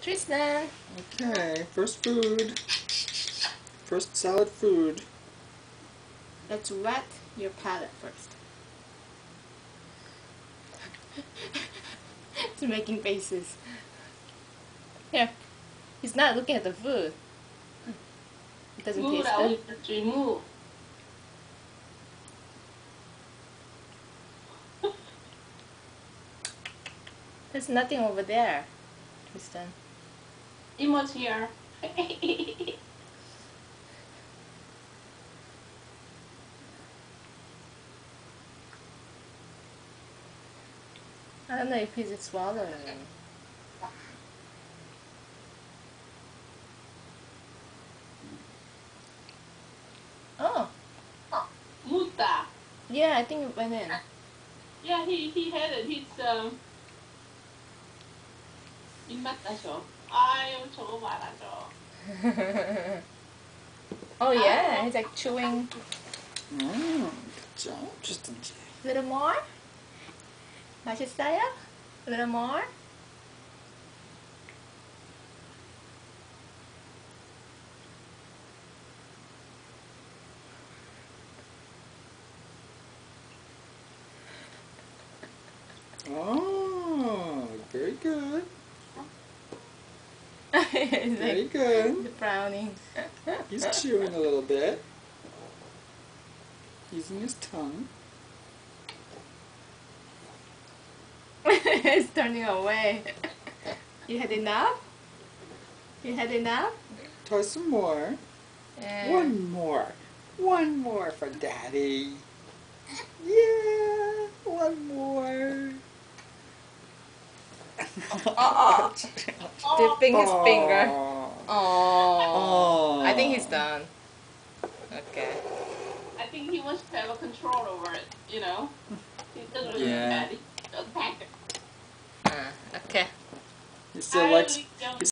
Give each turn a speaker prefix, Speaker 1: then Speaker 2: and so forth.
Speaker 1: Tristan.
Speaker 2: Okay, first food. First solid food.
Speaker 1: Let's wet your palate first. It's making faces. Here. He's not looking at the food. It doesn't
Speaker 3: Move
Speaker 1: taste
Speaker 3: away,
Speaker 1: good.
Speaker 3: Patrick, move.
Speaker 1: There's nothing over there, Tristan.
Speaker 3: Emo's here.
Speaker 1: I don't know if he's swallowing. Oh,
Speaker 3: Muta.
Speaker 1: yeah, I think it went in.
Speaker 3: Yeah, he had it. He's 입맛 따셔. 아유, 저거 봐라, 저.
Speaker 1: Oh yeah, he's like chewing.
Speaker 2: Good job, Tristan J.
Speaker 1: A little more? 맛있어요? A little more?
Speaker 2: Oh, very good.
Speaker 1: It's
Speaker 2: Very
Speaker 1: like
Speaker 2: good.
Speaker 1: the brownie.
Speaker 2: He's chewing a little bit. Using his tongue.
Speaker 1: It's turning away. You had enough? You had enough?
Speaker 2: Try some more.
Speaker 1: And
Speaker 2: One more. One more for Daddy. Yeah, one more.
Speaker 1: dipping his finger.
Speaker 2: Oh.
Speaker 1: Oh. I think
Speaker 2: Oh.
Speaker 1: he's done. Okay.
Speaker 3: I think he wants to have a control over it, you know? He doesn't really
Speaker 2: Yeah.
Speaker 3: bad. He doesn't pack it.
Speaker 1: Okay.
Speaker 2: He still likes.
Speaker 3: I really don't